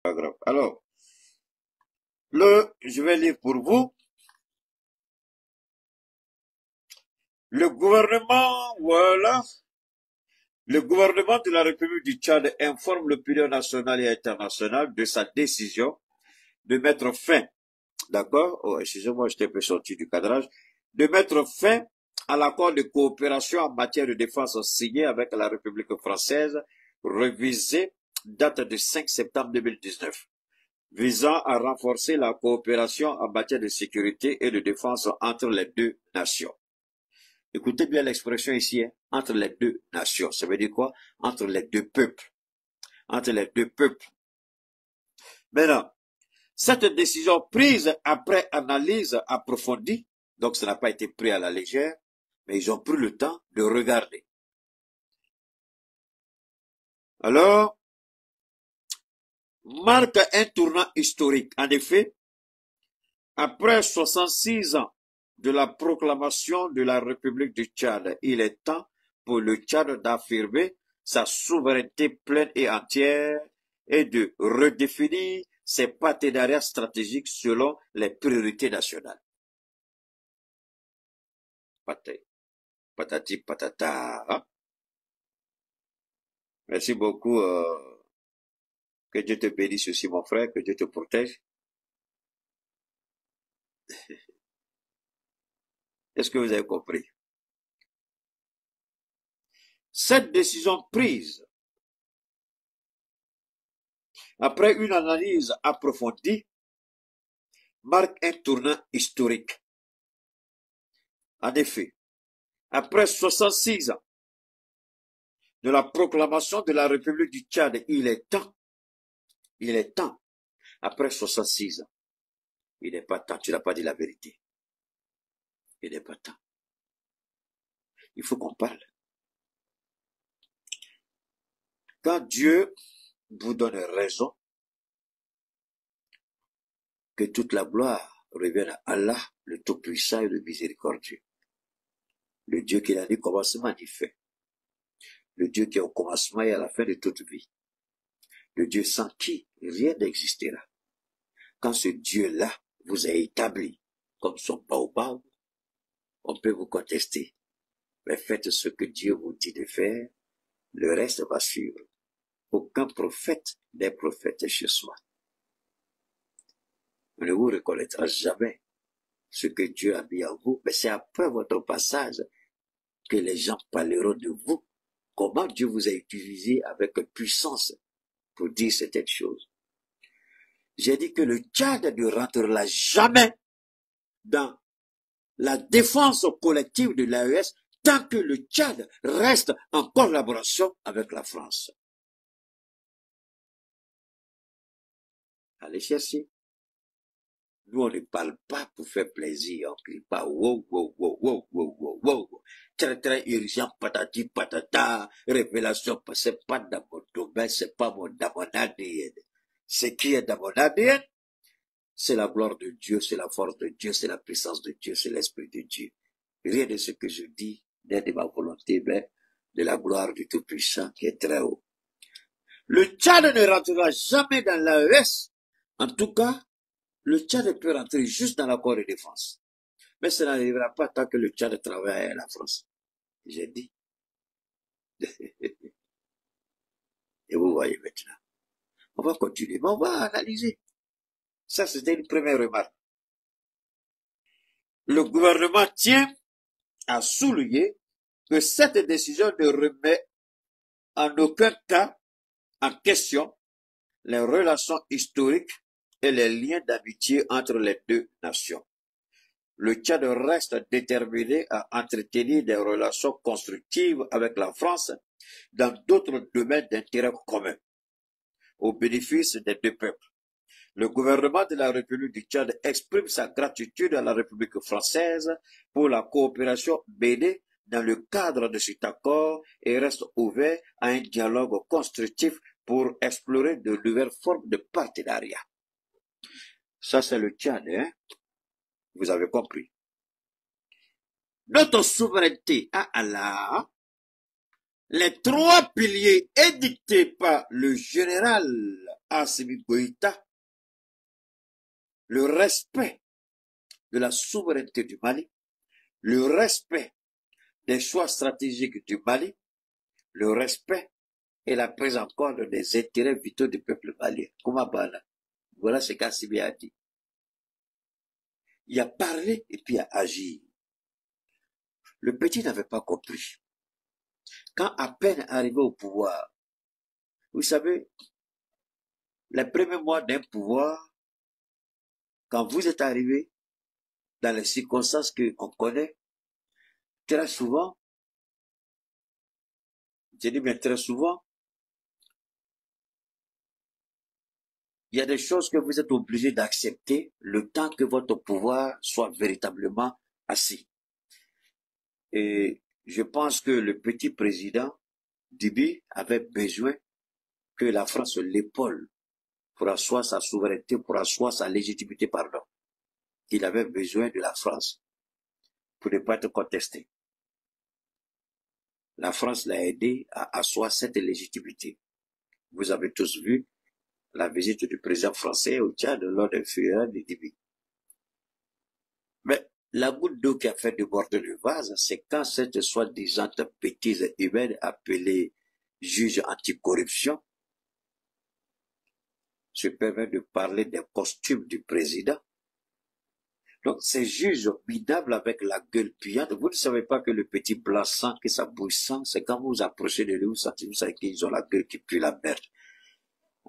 pas grave. Alors, je vais lire pour vous. Le gouvernement, voilà. Le gouvernement de la République du Tchad informe l'opinion nationale et internationale de sa décision de mettre fin, d'accord? Oh, excusez-moi, j'étais un peu sorti du cadrage. De mettre fin à l'accord de coopération en matière de défense signé avec la République française, révisé, date du 5 septembre 2019, visant à renforcer la coopération en matière de sécurité et de défense entre les deux nations. Écoutez bien l'expression ici, hein, entre les deux nations. Ça veut dire quoi? Entre les deux peuples. Entre les deux peuples. Maintenant, cette décision prise après analyse approfondie, donc ça n'a pas été pris à la légère, mais ils ont pris le temps de regarder. Alors, marque un tournant historique. En effet, après 66 ans de la proclamation de la République du Tchad, il est temps pour le Tchad d'affirmer sa souveraineté pleine et entière et de redéfinir ses partenariats stratégiques selon les priorités nationales. Patati patata. Hein? Merci beaucoup. Que Dieu te bénisse aussi, mon frère, que Dieu te protège. Est-ce que vous avez compris? Cette décision prise après une analyse approfondie marque un tournant historique. En effet, après 66 ans de la proclamation de la République du Tchad, il est temps, après 66 ans, il n'est pas temps, tu n'as pas dit la vérité. Il n'est pas temps. Il faut qu'on parle. Quand Dieu vous donne raison, que toute la gloire revienne à Allah, le Tout-Puissant et le Miséricordieux. Le Dieu qui a dit commencement du fait. Le Dieu qui est au commencement et à la fin de toute vie. Le Dieu sans qui rien n'existera. Quand ce Dieu-là vous a établi comme son baobab, on peut vous contester. Mais faites ce que Dieu vous dit de faire, le reste va suivre. Aucun prophète n'est prophète chez soi. On ne vous reconnaîtra jamais ce que Dieu a mis en vous, mais c'est après votre passage que les gens parleront de vous. Comment Dieu vous a utilisé avec puissance pour dire certaines choses. J'ai dit que le Tchad ne rentrera jamais dans la défense collective de l'AES tant que le Tchad reste en collaboration avec la France. Allez chercher. Nous, on ne parle pas pour faire plaisir. On ne crie pas wow, wow, wow, wow, wow, wow, wow. Très, très urgent, patati, patata. Révélation, c'est pas dans mon domaine, c'est pas dans mon ADN. Ce qui est dans mon ADN, c'est la gloire de Dieu, c'est la force de Dieu, c'est la puissance de Dieu, c'est l'Esprit de Dieu. Rien de ce que je dis n'est de ma volonté, mais de la gloire du Tout-Puissant qui est très haut. Le Tchad ne rentrera jamais dans l'AES. En tout cas, le Tchad peut rentrer juste dans l'accord de défense. Mais ça n'arrivera pas tant que le Tchad travaille à la France. J'ai dit. Et vous voyez maintenant. On va continuer, mais on va analyser. Ça, c'était une première remarque. Le gouvernement tient à souligner que cette décision ne remet en aucun cas en question les relations historiques et les liens d'amitié entre les deux nations. Le Tchad reste déterminé à entretenir des relations constructives avec la France dans d'autres domaines d'intérêt commun, au bénéfice des deux peuples. Le gouvernement de la République du Tchad exprime sa gratitude à la République française pour la coopération menée dans le cadre de cet accord et reste ouvert à un dialogue constructif pour explorer de nouvelles formes de partenariat. Ça, c'est le Tchad, hein? Vous avez compris. Notre souveraineté à Allah, les trois piliers édictés par le général Assimi Goïta le respect de la souveraineté du Mali, le respect des choix stratégiques du Mali, le respect et la prise en compte des intérêts vitaux du peuple malien. Koumabala. Voilà ce qu'Assimi a dit. Il a parlé et puis il a agi. Le petit n'avait pas compris. Quand à peine arrivé au pouvoir, vous savez, les premiers mois d'un pouvoir, quand vous êtes arrivé dans les circonstances qu'on connaît, très souvent, je dis bien très souvent, il y a des choses que vous êtes obligé d'accepter le temps que votre pouvoir soit véritablement assis. Et je pense que le petit président Déby avait besoin que la France l'épaule pour asseoir sa souveraineté, pour asseoir sa légitimité, pardon. Il avait besoin de la France pour ne pas être contesté. La France l'a aidé à asseoir cette légitimité. Vous avez tous vu la visite du président français au Tchad lors des funérailles de Déby. Mais la goutte d'eau qui a fait déborder le vase, c'est quand cette soi-disant bêtise humaine appelée juge anticorruption se permet de parler des costumes du président. Donc, ces juges minables avec la gueule puante, vous ne savez pas que le petit blanc sang, que ça bouge sang, c'est quand vous vous approchez de lui, vous savez qu'ils ont la gueule qui pue la merde.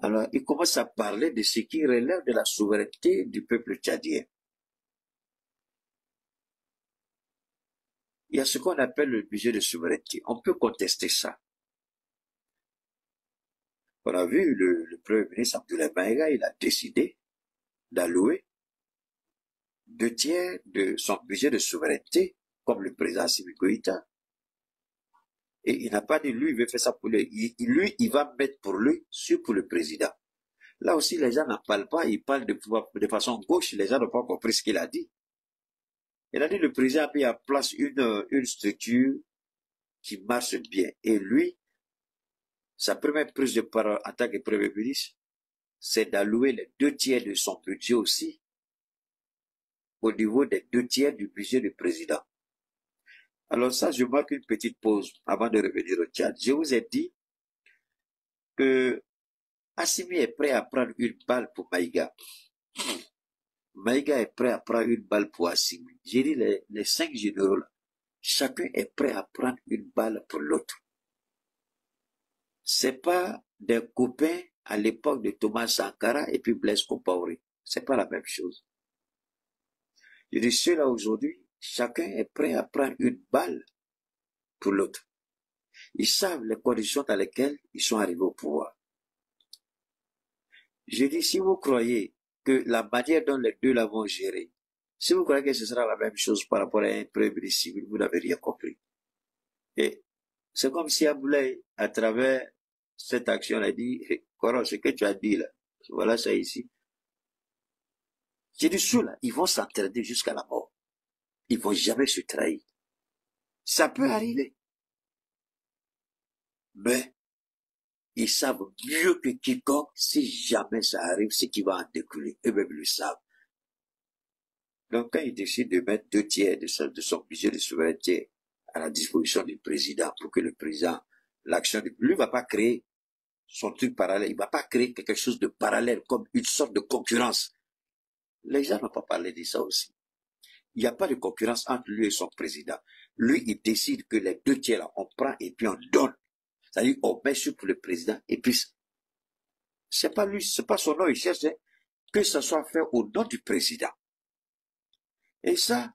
Alors, ils commencent à parler de ce qui relève de la souveraineté du peuple tchadien. Il y a ce qu'on appelle le budget de souveraineté. On peut contester ça. On a vu le Premier ministre Abdoulaye Maïga, il a décidé d'allouer 2/3 de son budget de souveraineté, comme le président Assimi Goïta. Et il n'a pas dit, lui, il veut faire ça pour lui. Lui, il va mettre pour lui, pour le président. Là aussi, les gens n'en parlent pas, ils parlent de façon gauche, les gens n'ont pas compris ce qu'il a dit. Il a dit, le président a mis en place une structure qui marche bien. Et lui, sa première prise de parole en tant que Premier ministre, c'est d'allouer les 2/3 de son budget aussi au niveau des 2/3 du budget du président. Alors ça, je marque une petite pause avant de revenir au Tchad. Je vous ai dit que Assimi est prêt à prendre une balle pour Maïga. Maïga est prêt à prendre une balle pour Assimi. J'ai dit les 5 généraux là, chacun est prêt à prendre une balle pour l'autre. C'est pas des copains à l'époque de Thomas Sankara et puis Blaise Compaoré. C'est pas la même chose. Je dis ceux-là aujourd'hui, chacun est prêt à prendre une balle pour l'autre. Ils savent les conditions dans lesquelles ils sont arrivés au pouvoir. Je dis, si vous croyez que la manière dont les deux l'avont géré, si vous croyez que ce sera la même chose par rapport à un premier ministre civil, vous n'avez rien compris. Et c'est comme si Aboulaye, à travers cette action, a dit, Coran, ce que tu as dit là, voilà ça ici. J'ai dit, ceux-là, ils vont s'entraider jusqu'à la mort. Ils vont jamais se trahir. Ça peut arriver. Mais, ils savent mieux que quiconque, si jamais ça arrive, ce qui va en découler. Eux-mêmes le savent. Donc, quand ils décident de mettre 2/3 de son budget de souveraineté à la disposition du président pour que le président, l'action du, lui va pas créer son truc parallèle, il va pas créer quelque chose de parallèle comme une sorte de concurrence. Les gens n'ont pas parlé de ça aussi. Il n'y a pas de concurrence entre lui et son président. Lui, il décide que les 2/3 là, on prend et puis on donne. C'est-à-dire, on met sur pour le président et puis, c'est pas lui, c'est pas son nom, il cherche, hein, que ça soit fait au nom du président. Et ça,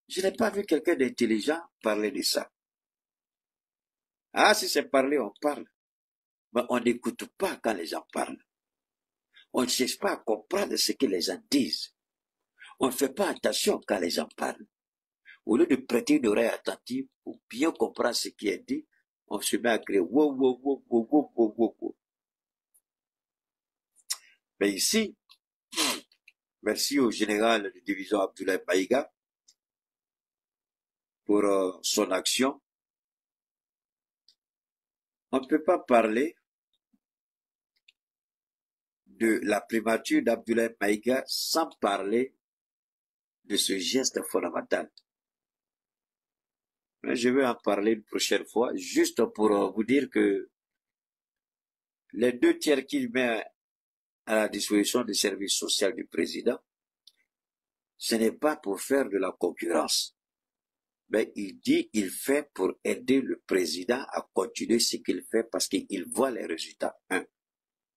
je n'ai pas vu quelqu'un d'intelligent parler de ça. Ah, si c'est parler, on parle. Mais on n'écoute pas quand les gens parlent. On ne cherche pas à comprendre ce que les gens disent. On ne fait pas attention quand les gens parlent. Au lieu de prêter une oreille attentive pour bien comprendre ce qui est dit, on se met à crier wow, wow, wow, wow, wow, wow, wow, wow. Mais ici, merci au général de division Abdoulaye Maïga pour son action. On ne peut pas parler de la primature d'Abdoulaye Maïga sans parler de ce geste fondamental. Mais je vais en parler une prochaine fois, juste pour vous dire que les 2 tiers qu'il met à la disposition du service social du président, ce n'est pas pour faire de la concurrence. Mais il dit il fait pour aider le président à continuer ce qu'il fait parce qu'il voit les résultats.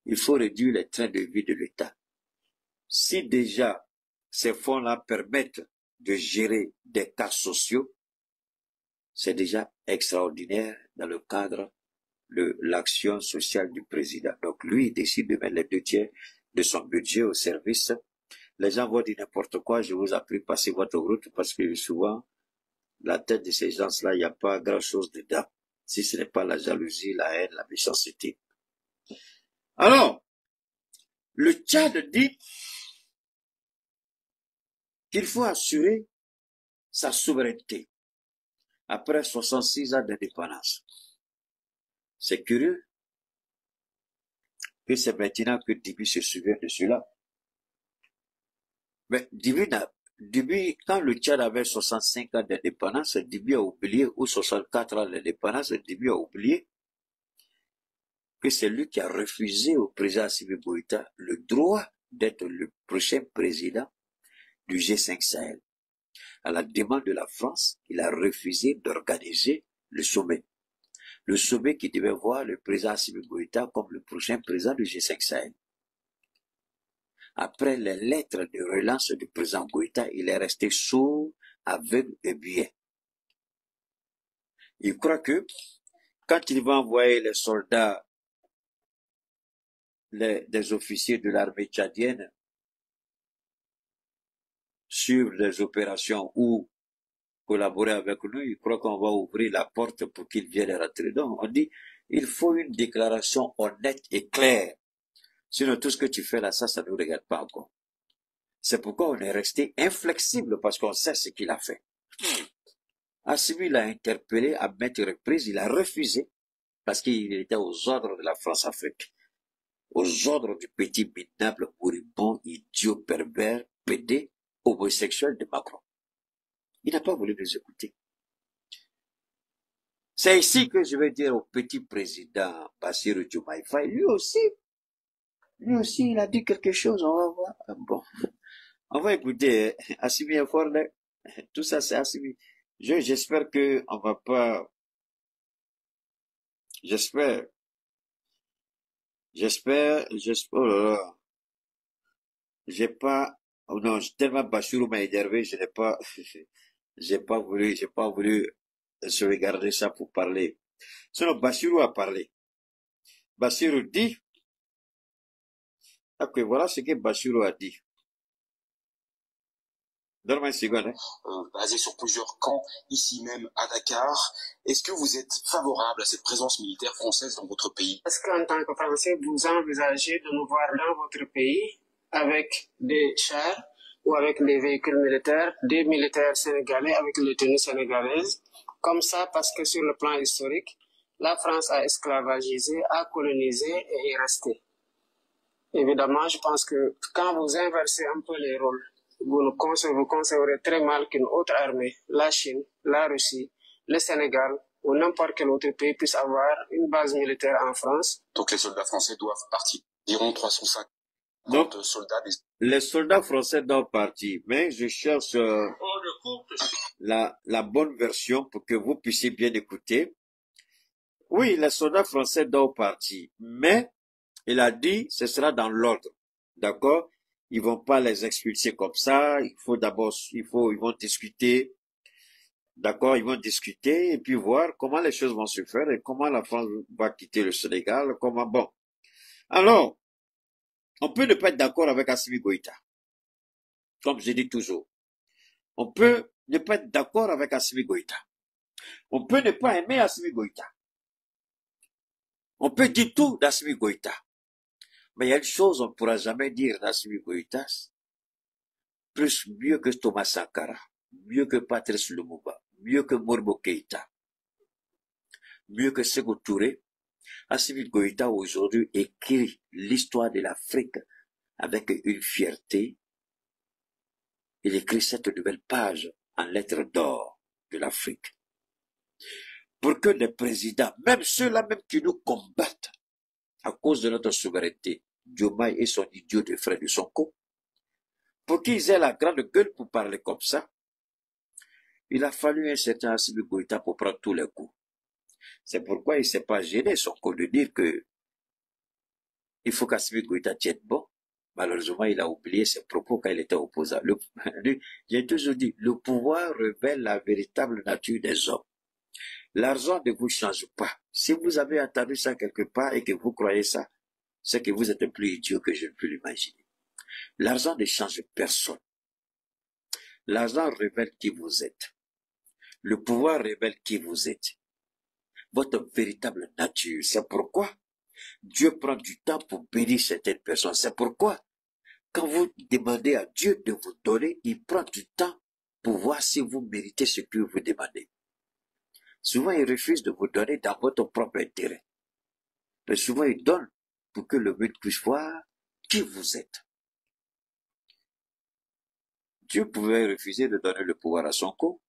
Il faut réduire les trains de vie de l'État. Si déjà ces fonds-là permettent de gérer des cas sociaux, c'est déjà extraordinaire dans le cadre de l'action sociale du président. Donc lui, il décide de mettre les 2 tiers de son budget au service. Les gens vont dire n'importe quoi, je vous en prie, passez votre route, parce que souvent, la tête de ces gens-là, il n'y a pas grand-chose dedans, si ce n'est pas la jalousie, la haine, la méchanceté. Alors, le Tchad dit qu'il faut assurer sa souveraineté après 66 ans d'indépendance. C'est curieux que c'est maintenant que Déby se souvient de cela. Mais Déby, quand le Tchad avait 65 ans d'indépendance, Déby a oublié, ou 64 ans d'indépendance, Déby a oublié que c'est lui qui a refusé au président Assimi Goïta le droit d'être le prochain président du G5 Sahel. À la demande de la France, il a refusé d'organiser le sommet. Le sommet qui devait voir le président Assimi Goïta comme le prochain président du G5 Sahel. Après les lettres de relance du président Goïta, il est resté sourd, aveugle et muet. Il croit que quand il va envoyer les soldats, des officiers de l'armée tchadienne sur des opérations ou collaborer avec nous, il croit qu'on va ouvrir la porte pour qu'ils viennent rentrer. Donc on dit, il faut une déclaration honnête et claire. Sinon tout ce que tu fais là, ça ne nous regarde pas encore. C'est pourquoi on est resté inflexible parce qu'on sait ce qu'il a fait. Assimi l'a interpellé à maintes reprises, il a refusé parce qu'il était aux ordres de la France-Afrique, aux ordres du petit minable, moribond, idiot, pervers, pédé, homosexuel de Macron. Il n'a pas voulu nous écouter. C'est ici que je vais dire au petit président Bassirou Diomaye Faye, lui aussi, il a dit quelque chose, on va voir. Bon, on va écouter Assimi est fort, tout ça c'est Assimi. J'espère que on va pas, j'espère, oh là là, j'ai pas, oh non, tellement Bassirou m'a énervé, j'ai pas voulu se regarder ça pour parler. Sinon, Bassirou a parlé. Bassirou dit, ok, voilà ce que Bassirou a dit. Donne-moi une seconde. Basé sur plusieurs camps, ici même à Dakar. Est-ce que vous êtes favorable à cette présence militaire française dans votre pays? Est-ce qu'en tant que Français, vous envisagez de nous voir dans votre pays avec des chars ou avec des véhicules militaires, des militaires sénégalais avec les tenues sénégalaises, comme ça parce que sur le plan historique, la France a esclavagisé, a colonisé et est restée. Évidemment, je pense que quand vous inversez un peu les rôles, vous concevrez très mal qu'une autre armée, la Chine, la Russie, le Sénégal ou n'importe quel autre pays puisse avoir une base militaire en France. Donc les soldats français doivent partir. Environ 350 soldats. Les soldats français doivent partir, mais je cherche la bonne version pour que vous puissiez bien écouter. Oui, les soldats français doivent partir, mais il a dit ce sera dans l'ordre, d'accord? Ils vont pas les expulser comme ça. Ils vont discuter. D'accord, ils vont discuter et puis voir comment les choses vont se faire et comment la France va quitter le Sénégal, comment, bon. Alors, on peut ne pas être d'accord avec Assimi Goïta. Comme je dis toujours. On peut ne pas être d'accord avec Assimi Goïta. On peut ne pas aimer Assimi Goïta. On peut dire tout d'Assimi Goïta. Mais il y a une chose, on ne pourra jamais dire d'Assimi Goïta, plus mieux que Thomas Sankara, mieux que Patrice Lumumba, mieux que Modibo Keïta, mieux que Sékou Touré, Assimi Goïta aujourd'hui écrit l'histoire de l'Afrique avec une fierté. Il écrit cette nouvelle page en lettres d'or de l'Afrique. Pour que les présidents, même ceux-là même qui nous combattent à cause de notre souveraineté, Diomaye et son idiot de frère de Sonko, pour qu'ils aient la grande gueule pour parler comme ça, il a fallu un certain Assimi Goïta pour prendre tous les coups. C'est pourquoi il ne s'est pas gêné, Sonko, de dire que il faut qu'Assimi Goïta tienne bon. Malheureusement, il a oublié ses propos quand il était opposant. J'ai toujours dit, le pouvoir révèle la véritable nature des hommes. L'argent ne vous change pas. Si vous avez entendu ça quelque part et que vous croyez ça, c'est que vous êtes plus idiot que je ne peux l'imaginer. L'argent ne change personne. L'argent révèle qui vous êtes. Le pouvoir révèle qui vous êtes. Votre véritable nature. C'est pourquoi Dieu prend du temps pour bénir certaines personnes. C'est pourquoi, quand vous demandez à Dieu de vous donner, il prend du temps pour voir si vous méritez ce que vous demandez. Souvent, il refuse de vous donner dans votre propre intérêt. Mais souvent, il donne pour que le monde puisse voir qui vous êtes. Dieu pouvait refuser de donner le pouvoir à Sonko,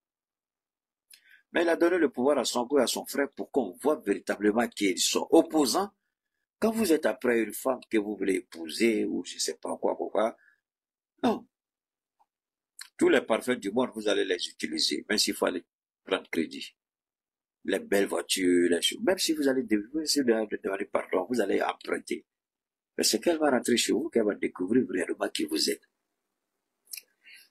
mais il a donné le pouvoir à Sonko et à son frère pour qu'on voit véritablement qui ils sont. Opposants, quand vous êtes après une femme que vous voulez épouser ou je ne sais pas quoi, non. Tous les parfums du monde, vous allez les utiliser, même s'il faut aller prendre crédit. Les belles voitures, les choses. Même si vous allez demander pardon, vous allez emprunter. Mais c'est qu'elle va rentrer chez vous, qu'elle va découvrir réellement qui vous êtes.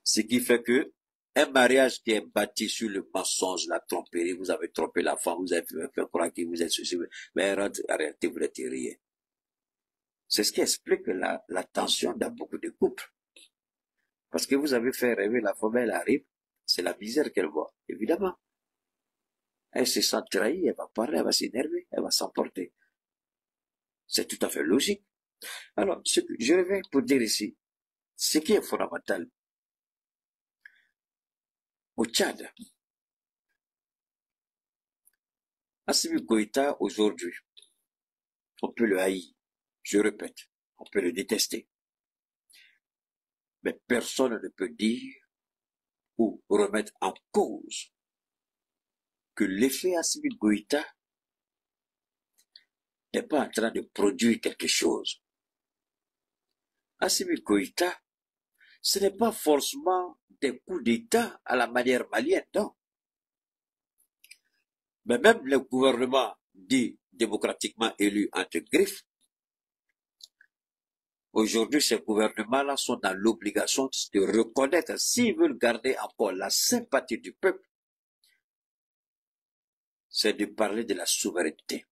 Ce qui fait que un mariage qui est bâti sur le mensonge, la tromperie, vous avez trompé la femme, vous avez fait croire que vous êtes ceci, mais en réalité, vous n'êtes rien. C'est ce qui explique la tension dans beaucoup de couples. Parce que vous avez fait rêver la femme, elle arrive, c'est la misère qu'elle voit, évidemment. Elle se sent trahie, elle va parler, elle va s'énerver, elle va s'emporter. C'est tout à fait logique. Alors, je reviens pour dire ici, ce qui est fondamental, au Tchad, Assimi Goïta, aujourd'hui, on peut le haïr, je répète, on peut le détester. Mais personne ne peut dire ou remettre en cause que l'effet Assimi Goïta n'est pas en train de produire quelque chose. Assimi Goïta, ce n'est pas forcément des coups d'État à la manière malienne, non. Mais même le gouvernement dit démocratiquement élu entre griffes, aujourd'hui, ces gouvernements-là sont dans l'obligation de reconnaître, s'ils veulent garder encore la sympathie du peuple, c'est de parler de la souveraineté.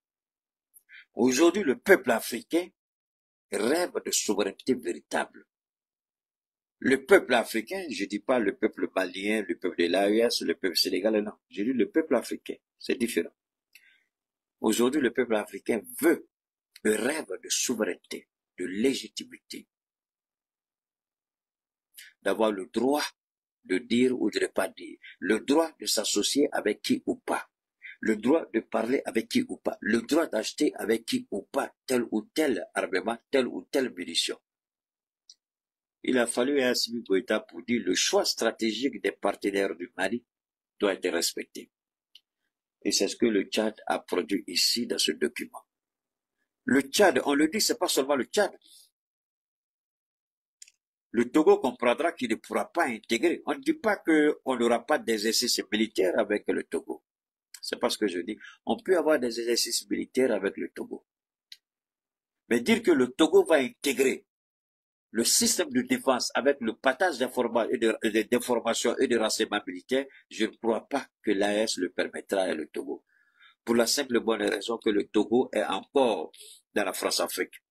Aujourd'hui, le peuple africain rêve de souveraineté véritable. Le peuple africain, je dis pas le peuple malien, le peuple de l'AES, le peuple sénégalais, non. Je dis le peuple africain, c'est différent. Aujourd'hui, le peuple africain rêve de souveraineté, de légitimité, d'avoir le droit de dire ou de ne pas dire, le droit de s'associer avec qui ou pas, le droit de parler avec qui ou pas, le droit d'acheter avec qui ou pas tel ou tel armement, telle ou telle munition. Il a fallu un Assimi Goïta pour dire le choix stratégique des partenaires du Mali doit être respecté. Et c'est ce que le Tchad a produit ici dans ce document. Le Tchad, on le dit, c'est pas seulement le Tchad. Le Togo comprendra qu'il ne pourra pas intégrer. On ne dit pas qu'on n'aura pas d'exercices militaires avec le Togo. C'est pas ce que je dis. On peut avoir des exercices militaires avec le Togo. Mais dire que le Togo va intégrer le système de défense avec le partage d'informations et de renseignements militaires, je ne crois pas que l'AES le permettra à le Togo. Pour la simple bonne raison que le Togo est encore dans la France-Afrique.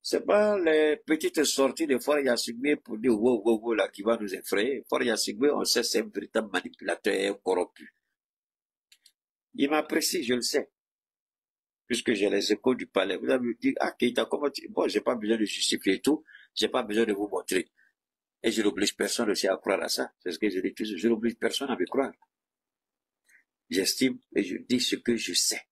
C'est pas les petites sorties de Faure Gnassingbé pour dire wow là qui va nous effrayer. Faure Gnassingbé, on sait, c'est un véritable manipulateur corrompu. Il m'apprécie, je le sais. Puisque j'ai les échos du palais. Vous allez me dire, ah, Keïta, comment tu... Bon, j'ai pas besoin de justifier tout. J'ai pas besoin de vous montrer. Et je n'oblige personne aussi à croire à ça. C'est ce que je dis toujours. Je n'oblige personne à me croire. J'estime et je dis ce que je sais.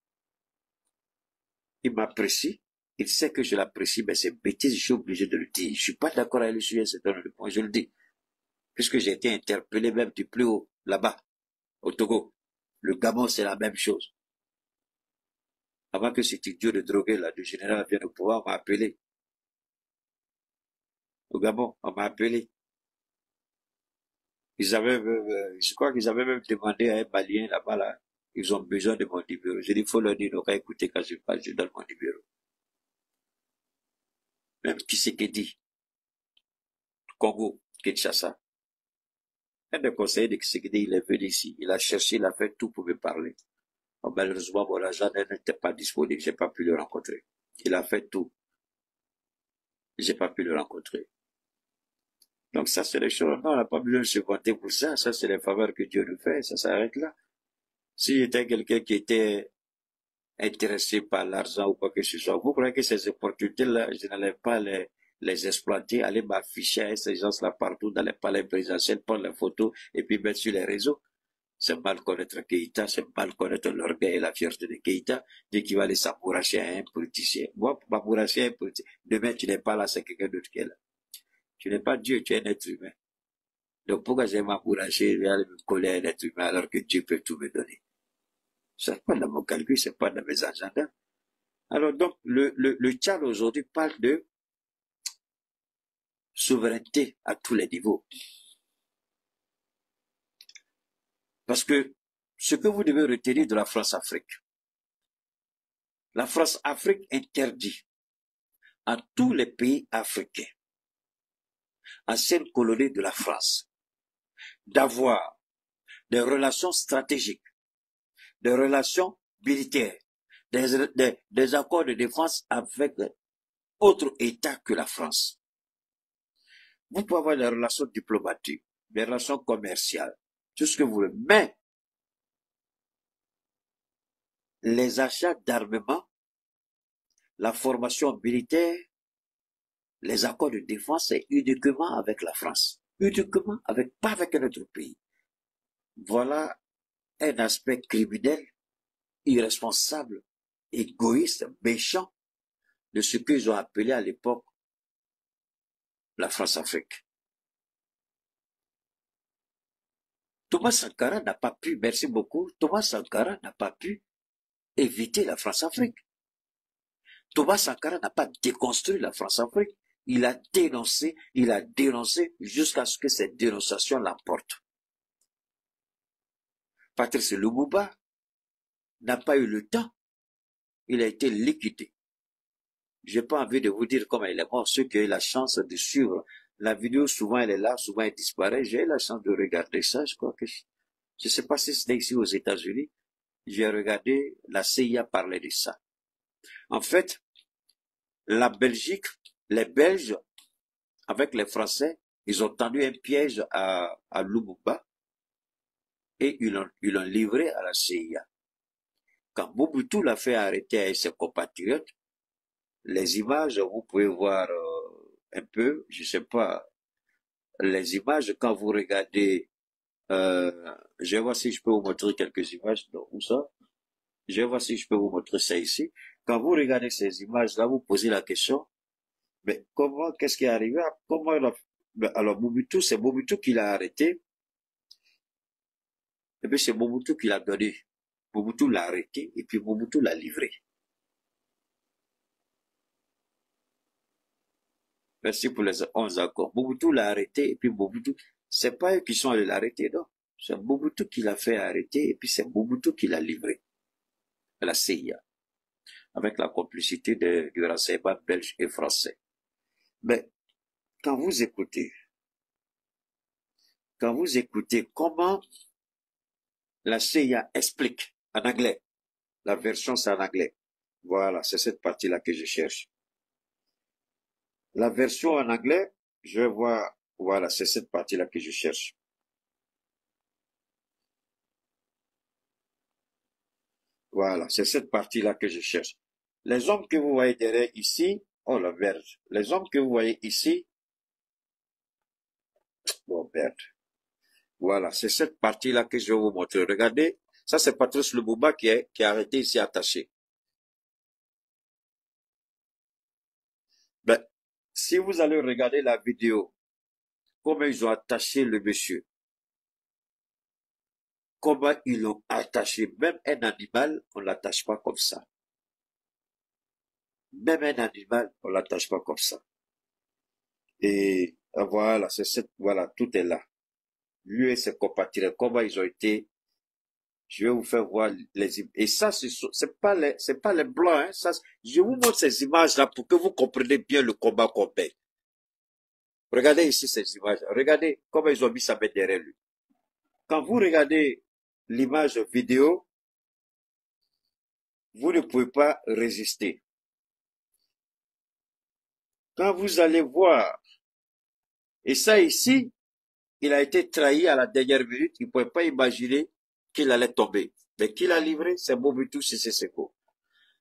il m'apprécie, il sait que je l'apprécie, mais c'est bêtise, je suis obligé de le dire. Je suis pas d'accord avec le sujet, c'est un point, je le dis. Puisque j'ai été interpellé même du plus haut, là-bas, au Togo. Le Gabon, c'est la même chose. Avant que cet idiot de drogué, là, du général vienne au pouvoir, on m'a appelé. Au Gabon, on m'a appelé. Ils avaient, je crois qu'ils avaient même demandé à un Malien là-bas, là, ils ont besoin de mon numéro. J'ai dit, il faut leur dire, donc, écoutez, quand je passe, je donne mon numéro. Même qui c'est qui dit? Congo, Kinshasa. Un des conseillers de Kisekedi, il est venu ici. Il a cherché, il a fait tout pour me parler. Oh, malheureusement, mon agent n'était pas disponible. J'ai pas pu le rencontrer. Il a fait tout. J'ai pas pu le rencontrer. Donc ça, c'est les choses. Non, on n'a pas besoin de se vanter pour ça. Ça, c'est les faveurs que Dieu nous fait. Ça s'arrête là. Si j'étais quelqu'un qui était intéressé par l'argent ou quoi que ce soit, vous croyez que ces opportunités-là, je n'allais pas les exploiter, aller m'afficher à ces gens-là partout dans les palais présidentiels, prendre les photos et puis mettre sur les réseaux? C'est mal connaître Keïta, c'est mal connaître l'orgueil et la fierté de Keïta, dire qu'il va aller s'amouracher à un politicien. Moi, m'amouracher à un politicien, demain tu n'es pas là, c'est quelqu'un d'autre qui est là. Tu n'es pas Dieu, tu es un être humain. Donc pourquoi j'ai m'amouracher, je vais aller me coller à un être humain alors que Dieu peut tout me donner? C'est pas dans mon calcul, c'est pas dans mes agendas. Alors donc, le Tchad aujourd'hui parle de souveraineté à tous les niveaux. Parce que ce que vous devez retenir de la France-Afrique, la France-Afrique interdit à tous les pays africains, anciennes colonies de la France, d'avoir des relations stratégiques, des relations militaires, des accords de défense avec autres États que la France. Vous pouvez avoir des relations diplomatiques, des relations commerciales, tout ce que vous voulez, mais les achats d'armement, la formation militaire, les accords de défense, c'est uniquement avec la France. Uniquement avec, pas avec un autre pays. Voilà un aspect criminel, irresponsable, égoïste, méchant de ce qu'ils ont appelé à l'époque la France-Afrique. Thomas Sankara n'a pas pu, merci beaucoup, Thomas Sankara n'a pas pu éviter la France-Afrique. Thomas Sankara n'a pas déconstruit la France-Afrique. Il a dénoncé jusqu'à ce que cette dénonciation l'emporte. Patrice Lumumba n'a pas eu le temps. Il a été liquidé. J'ai pas envie de vous dire comment il est mort. Ceux qui ont eu la chance de suivre la vidéo, souvent elle est là, souvent elle disparaît. J'ai eu la chance de regarder ça. Je crois que je sais pas si c'était ici aux États-Unis. J'ai regardé la CIA parler de ça. En fait, la Belgique, les Belges, avec les Français, ils ont tendu un piège à Lumumba et ils l'ont livré à la CIA. Quand Mobutu l'a fait arrêter avec ses compatriotes, les images, vous pouvez voir un peu, je sais pas, les images, quand vous regardez, je vais voir si je peux vous montrer quelques images, où ça? Je vais voir si je peux vous montrer ça ici. Quand vous regardez ces images-là, vous posez la question, mais comment, qu'est-ce qui est arrivé? Comment alors Mobutu, c'est Mobutu qui l'a arrêté, et puis c'est Mobutu qui l'a donné. Mobutu l'a arrêté, et puis Mobutu l'a livré. Merci pour les 11 accords. Mobutu l'a arrêté, et puis Mobutu, c'est pas eux qui sont allés l'arrêter, non. C'est Mobutu qui l'a fait arrêter, et puis c'est Mobutu qui l'a livré à la CIA, avec la complicité du renseignement belge et français. Mais, quand vous écoutez comment la CIA explique en anglais, la version c'est en anglais. Voilà, c'est cette partie-là que je cherche. La version en anglais, je vais voir, voilà, c'est cette partie-là que je cherche. Voilà, c'est cette partie-là que je cherche. Les hommes que vous voyez derrière ici, oh la merde, les hommes que vous voyez ici, oh merde. Voilà, c'est cette partie-là que je vais vous montrer. Regardez, ça c'est Patrice Lumumba qui est arrêté ici attaché. Si vous allez regarder la vidéo, comment ils ont attaché le monsieur, comment ils l'ont attaché, même un animal, on ne l'attache pas comme ça. Même un animal, on ne l'attache pas comme ça. Et voilà, voilà, tout est là. Lui et ses compatriotes, comment ils ont été. Je vais vous faire voir les images. Et ça, c'est pas les blancs, hein. Ça, je vous montre ces images-là pour que vous compreniez bien le combat qu'on mène. Regardez ici ces images. Regardez comment ils ont mis sa main derrière lui. Quand vous regardez l'image vidéo, vous ne pouvez pas résister. Quand vous allez voir, et ça ici, il a été trahi à la dernière minute, il ne pouvait pas imaginer qu'il allait tomber. Mais qui l'a livré, c'est Mobutu Sese Seko.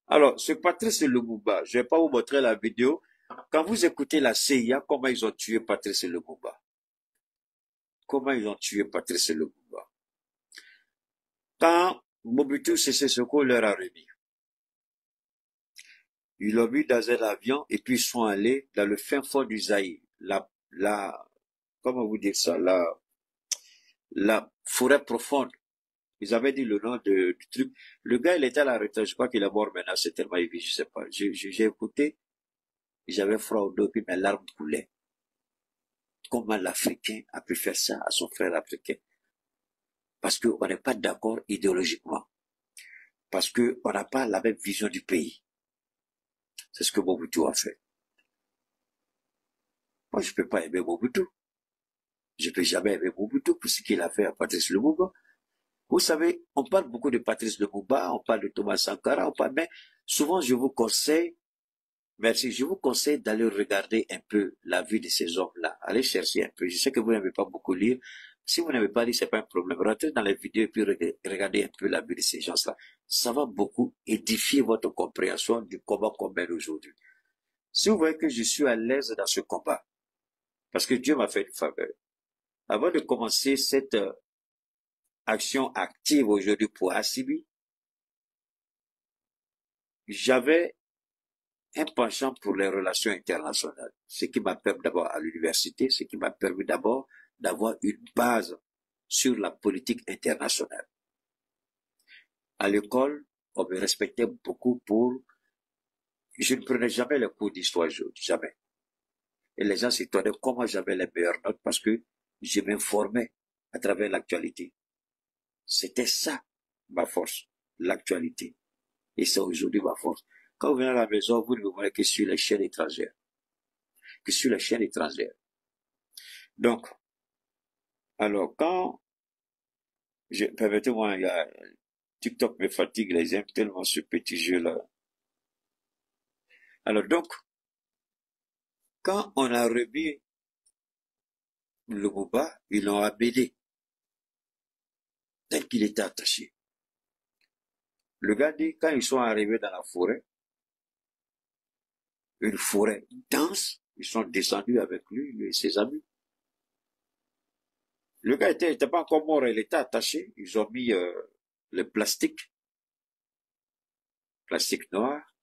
Alors, ce Patrice Lumumba, je ne vais pas vous montrer la vidéo. Quand vous écoutez la CIA, comment ils ont tué Patrice Lumumba? Comment ils ont tué Patrice Lumumba? Quand Mobutu Sese Seko leur a remis, ils l'ont mis dans un avion et puis ils sont allés dans le fin fond du Zaïre. Comment vous dire ça? La forêt profonde. Ils avaient dit le nom du truc. Le gars, il était à la retraite. Je crois qu'il est mort maintenant. C'est tellement évident, je sais pas. J'ai écouté. J'avais froid au dos, puis mes larmes coulaient. Comment l'Africain a pu faire ça à son frère africain? Parce qu'on n'est pas d'accord idéologiquement. Parce qu'on n'a pas la même vision du pays. C'est ce que Mobutu a fait. Moi, je ne peux pas aimer Mobutu. Je ne peux jamais aimer Mobutu pour ce qu'il a fait à Patrice Lumumba. Vous savez, on parle beaucoup de Patrice Lumumba, on parle de Thomas Sankara, mais souvent je vous conseille, merci, je vous conseille d'aller regarder un peu la vie de ces hommes-là. Allez chercher un peu. Je sais que vous n'aimez pas beaucoup lire. Si vous n'avez pas lu, c'est pas un problème. Rentrez dans les vidéos et puis regardez un peu la vie de ces gens-là. Ça va beaucoup édifier votre compréhension du combat qu'on mène aujourd'hui. Si vous voyez que je suis à l'aise dans ce combat, parce que Dieu m'a fait une faveur, avant de commencer cette action active aujourd'hui pour Assimi, j'avais un penchant pour les relations internationales, ce qui m'a permis d'abord à l'université, ce qui m'a permis d'abord d'avoir une base sur la politique internationale. À l'école, on me respectait beaucoup pour... Je ne prenais jamais les cours d'histoire, jamais. Et les gens s'étonnaient comment j'avais les meilleures notes parce que je m'informais à travers l'actualité. C'était ça, ma force, l'actualité. Et c'est aujourd'hui ma force. Quand vous venez à la maison, vous ne me voyez que sur les chaînes étrangères. Que sur les chaînes étrangères. Donc, alors quand, permettez-moi, TikTok me fatigue, les aime tellement ce petit jeu-là. Alors donc, quand on a remis le Lumumba, ils l'ont amené tel qu'il était attaché. Le gars dit, quand ils sont arrivés dans la forêt, une forêt dense, ils sont descendus avec lui et ses amis. Le gars était pas encore mort, il était attaché. Ils ont mis le plastique noir.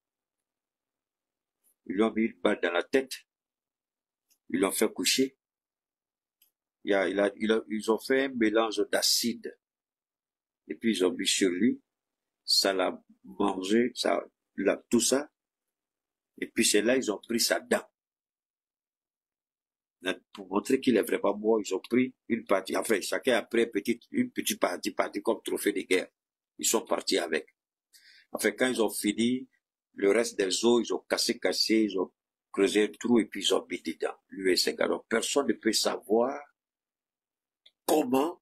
Ils lui ont mis une balle dans la tête. Ils l'ont fait coucher. Ils ont fait un mélange d'acide. Et puis ils ont mis sur lui. Ça l'a mangé, tout ça. Et puis c'est là ils ont pris sa dent. Pour montrer qu'il est vraiment mort, ils ont pris une partie. Enfin, chacun a pris une petite partie comme trophée de guerre. Ils sont partis avec. Enfin, quand ils ont fini, le reste des os, ils ont cassé, ils ont creusé un trou et puis ils ont mis dedans. Lui et ses gars. Donc, personne ne peut savoir comment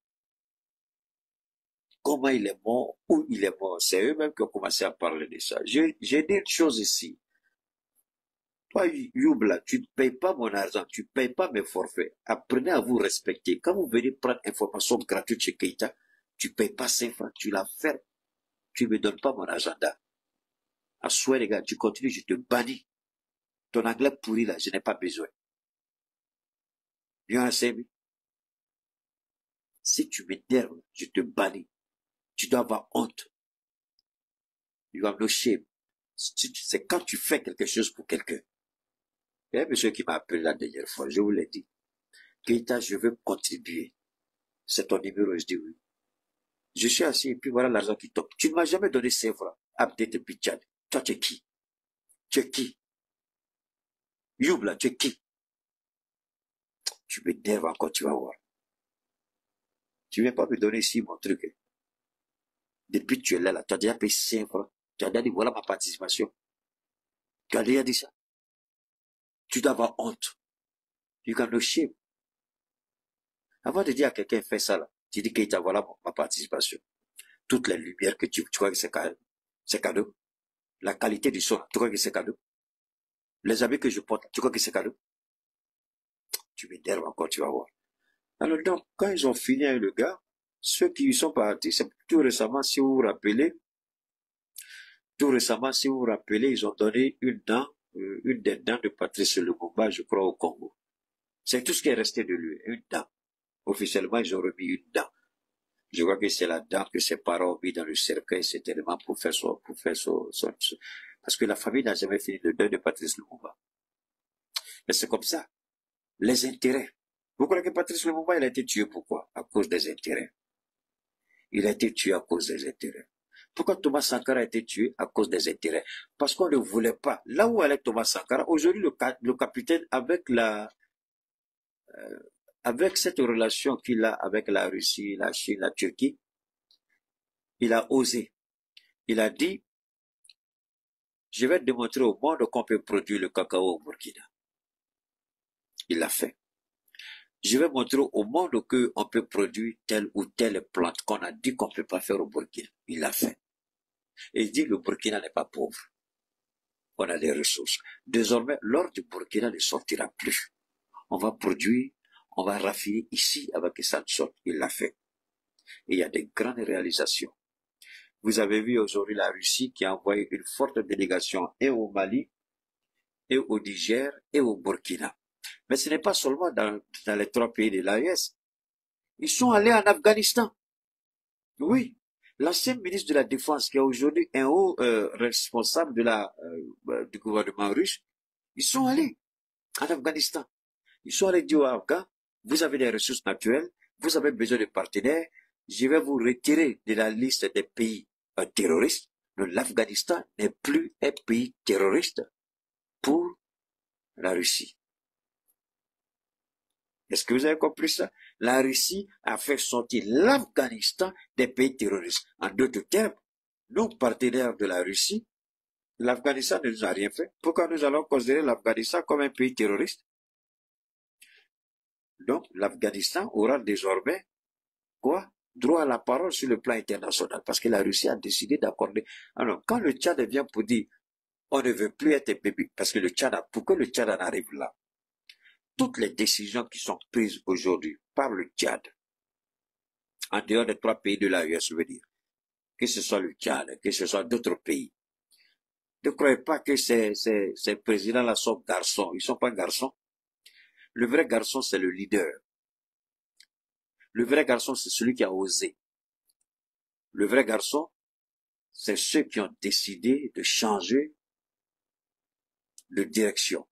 il est mort, où il est mort. C'est eux-mêmes qui ont commencé à parler de ça. J'ai dit une chose ici. Toi, Youbla, tu ne payes pas mon argent, tu ne payes pas mes forfaits. Apprenez à vous respecter. Quand vous venez prendre information gratuite chez Keïta, tu ne payes pas 5 francs, tu la fermes. Tu ne me donnes pas mon agenda. À souhait, les gars, tu continues, je te bannis. Ton anglais pourri, là, je n'ai pas besoin. Bien ensemble. Si tu m'énerves, je te bannis. Tu dois avoir honte. You have no shame. C'est quand tu fais quelque chose pour quelqu'un. Il y a un monsieur qui m'a appelé la dernière fois, je vous l'ai dit. Keïta, je veux contribuer. C'est ton numéro, je dis oui. Je suis assis et puis voilà l'argent qui tombe. Tu ne m'as jamais donné 5 francs. Update et Tchad. Toi, tu es qui? Tu es qui? Youbla, tu es qui? Tu m'énerves encore, tu vas voir. Tu ne viens pas me donner ici mon truc. Depuis que tu es là, tu as déjà payé 5 francs. Tu as déjà dit, voilà ma participation. Tu as déjà dit ça. Tu dois avoir honte. You can no shame. Avant de dire à quelqu'un, fais ça là, tu dis que voilà ma participation. Toutes les lumières que tu crois que c'est cadeau. La qualité du son, tu crois que c'est cadeau. Les habits que je porte, tu crois que c'est cadeau. Tu m'énerves encore, tu vas voir. Alors donc, quand ils ont fini avec le gars, ceux qui y sont partis, c'est tout récemment, si vous vous rappelez, ils ont donné une des dents de Patrice Lumumba, je crois, au Congo. C'est tout ce qui est resté de lui, une dent. Officiellement, ils ont remis une dent. Je crois que c'est la dent que ses parents ont mis dans le cercueil, c'est tellement pour faire son, parce que la famille n'a jamais fini le deuil de Patrice Lumumba. Mais c'est comme ça. Les intérêts. Vous croyez que Patrice Lumumba, il a été tué pourquoi? À cause des intérêts. Il a été tué à cause des intérêts. Pourquoi Thomas Sankara a été tué? À cause des intérêts. Parce qu'on ne voulait pas. Là où allait Thomas Sankara, aujourd'hui, le capitaine, avec cette relation qu'il a avec la Russie, la Chine, la Turquie, il a osé. Il a dit, je vais démontrer au monde qu'on peut produire le cacao au Burkina. Il l'a fait. Je vais montrer au monde qu'on peut produire telle ou telle plante qu'on a dit qu'on ne peut pas faire au Burkina. Il l'a fait. Et il dit, le Burkina n'est pas pauvre. On a des ressources. Désormais, l'or du Burkina ne sortira plus. On va produire, on va raffiner ici avec que ça ne sorte. Il l'a fait. Et il y a des grandes réalisations. Vous avez vu aujourd'hui la Russie qui a envoyé une forte délégation et au Mali, et au Niger, et au Burkina. Mais ce n'est pas seulement dans les 3 pays de l'AES. Ils sont allés en Afghanistan. Oui. L'ancien ministre de la Défense, qui est aujourd'hui un haut responsable du gouvernement russe, ils sont allés en Afghanistan. Ils sont allés dire aux Afghans, vous avez des ressources naturelles, vous avez besoin de partenaires, je vais vous retirer de la liste des pays terroristes. L'Afghanistan n'est plus un pays terroriste pour la Russie. Est-ce que vous avez compris ça? La Russie a fait sortir l'Afghanistan des pays terroristes. En d'autres termes, nous, partenaires de la Russie, l'Afghanistan ne nous a rien fait. Pourquoi nous allons considérer l'Afghanistan comme un pays terroriste? Donc, l'Afghanistan aura désormais, quoi? Droit à la parole sur le plan international, parce que la Russie a décidé d'accorder. Alors, quand le Tchad vient pour dire, on ne veut plus être bébé, parce que pourquoi le Tchad en arrive là? Toutes les décisions qui sont prises aujourd'hui par le Tchad, en dehors des 3 pays de l'AES, je veux dire, que ce soit le Tchad, que ce soit d'autres pays, ne croyez pas que ces présidents-là sont garçons. Ils ne sont pas garçons. Le vrai garçon, c'est le leader. Le vrai garçon, c'est celui qui a osé. Le vrai garçon, c'est ceux qui ont décidé de changer de direction.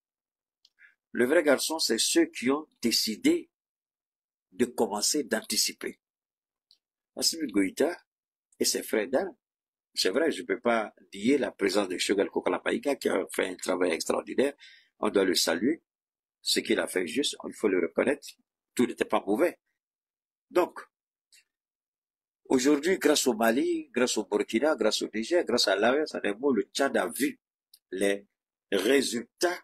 Le vrai garçon, c'est ceux qui ont décidé de commencer d'anticiper. Assimi Goïta et ses frères d'armes, c'est vrai, je ne peux pas nier la présence de Choguel Kokalapaïka qui a fait un travail extraordinaire. On doit le saluer. Ce qu'il a fait juste, il faut le reconnaître. Tout n'était pas mauvais. Donc, aujourd'hui, grâce au Mali, grâce au Burkina, grâce au Niger, grâce à l'AES, le Tchad a vu les résultats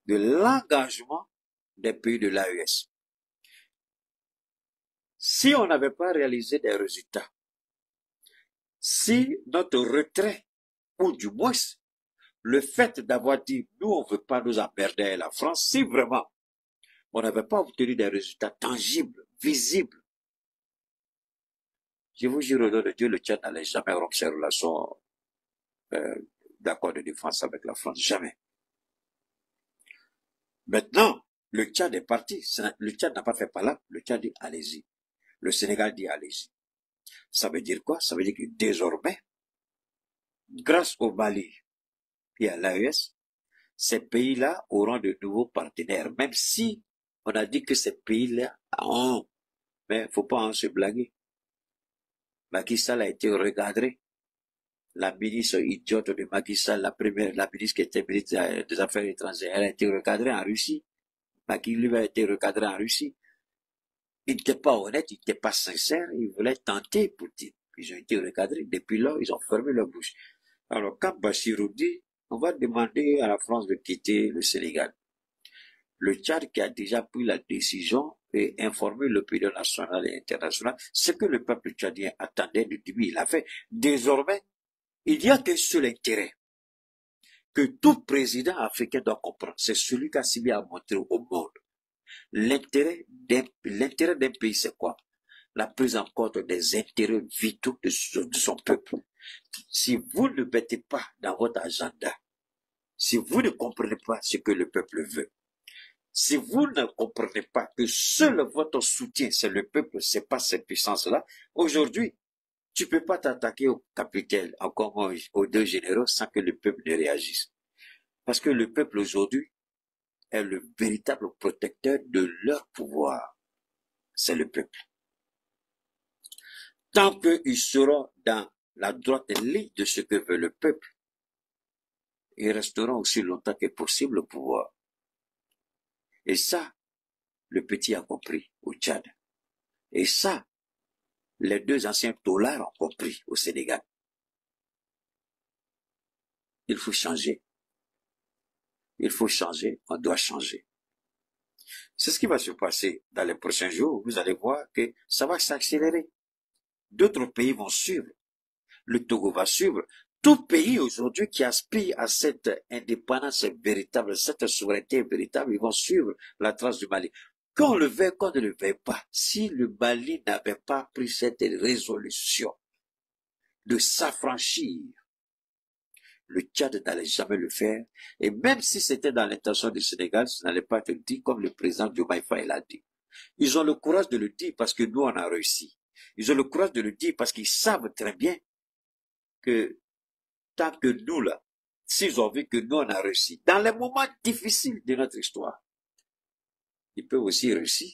de l'engagement des pays de l'AES. Si on n'avait pas réalisé des résultats, si notre retrait, ou du moins le fait d'avoir dit nous on ne veut pas nous emmerder à la France, si vraiment on n'avait pas obtenu des résultats tangibles, visibles, je vous jure au nom de Dieu, le Tchad n'allait jamais rompre ses relations d'accord de défense avec la France, jamais. Maintenant, le Tchad est parti. Le Tchad n'a pas fait par là. Le Tchad dit allez-y. Le Sénégal dit allez-y. Ça veut dire quoi? Ça veut dire que désormais, grâce au Mali et à l'AES, ces pays-là auront de nouveaux partenaires, même si on a dit que ces pays-là ont, mais faut pas en se blaguer. Macky Sall a été recadré. La ministre idiote de Macky Sall, la ministre qui était ministre des Affaires étrangères, elle a été recadrée en Russie. Macky lui a été recadré en Russie. Il n'était pas honnête, il n'était pas sincère, il voulait tenter Poutine. Ils ont été recadrés. Depuis là, ils ont fermé leur bouche. Alors, quand Bassirou dit, on va demander à la France de quitter le Sénégal. Le Tchad qui a déjà pris la décision et informé l'opinion nationale et internationale, ce que le peuple tchadien attendait du début, il a fait. Désormais, il n'y a qu'un seul intérêt que tout président africain doit comprendre. C'est celui qui a si bien à montrer au monde. L'intérêt d'un pays, c'est quoi? La prise en compte des intérêts vitaux de son peuple. Si vous ne mettez pas dans votre agenda, si vous ne comprenez pas ce que le peuple veut, si vous ne comprenez pas que seul votre soutien, c'est le peuple, c'est pas cette puissance-là, aujourd'hui, tu peux pas t'attaquer au capitaine, encore moins aux deux généraux, sans que le peuple ne réagisse. Parce que le peuple aujourd'hui est le véritable protecteur de leur pouvoir. C'est le peuple. Tant qu'ils seront dans la droite ligne de ce que veut le peuple, ils resteront aussi longtemps que possible au pouvoir. Et ça, le petit a compris au Tchad. Et ça, les deux anciens taulards ont compris au Sénégal. Il faut changer. Il faut changer, on doit changer. C'est ce qui va se passer dans les prochains jours. Vous allez voir que ça va s'accélérer. D'autres pays vont suivre. Le Togo va suivre. Tout pays aujourd'hui qui aspire à cette indépendance véritable, cette souveraineté véritable, ils vont suivre la trace du Mali. Qu'on le veuille, qu'on ne le veuille pas, si le Mali n'avait pas pris cette résolution de s'affranchir, le Tchad n'allait jamais le faire. Et même si c'était dans l'intention du Sénégal, ça n'allait pas être dit comme le président Diomaye Faye l'a dit. Ils ont le courage de le dire parce que nous, on a réussi. Ils ont le courage de le dire parce qu'ils savent très bien que tant que nous, là, s'ils ont vu que nous, on a réussi, dans les moments difficiles de notre histoire, ils peuvent aussi réussir.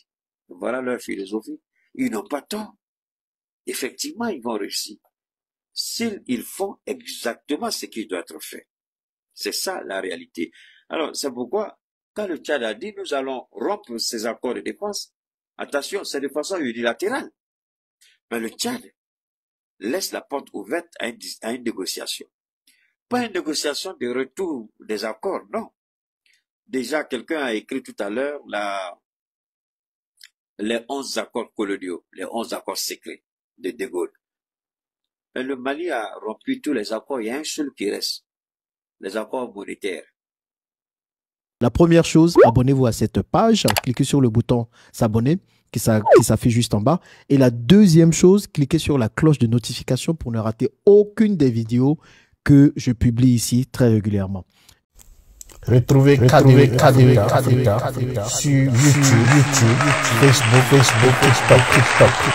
Voilà leur philosophie. Ils n'ont pas tort. Effectivement, ils vont réussir. S'ils font exactement ce qui doit être fait. C'est ça la réalité. Alors, c'est pourquoi, quand le Tchad a dit, nous allons rompre ces accords de défense, attention, c'est de façon unilatérale. Mais le Tchad laisse la porte ouverte à une négociation. Pas une négociation de retour des accords, non. Déjà, quelqu'un a écrit tout à l'heure les 11 accords coloniaux, les 11 accords secrets de De Gaulle. Mais le Mali a rompu tous les accords, il y a un seul qui reste, les accords monétaires. La première chose, abonnez-vous à cette page, cliquez sur le bouton s'abonner qui s'affiche juste en bas. Et la deuxième chose, cliquez sur la cloche de notification pour ne rater aucune des vidéos que je publie ici très régulièrement. Retrouvez KDW Africa sur YouTube, Facebook, TikTok.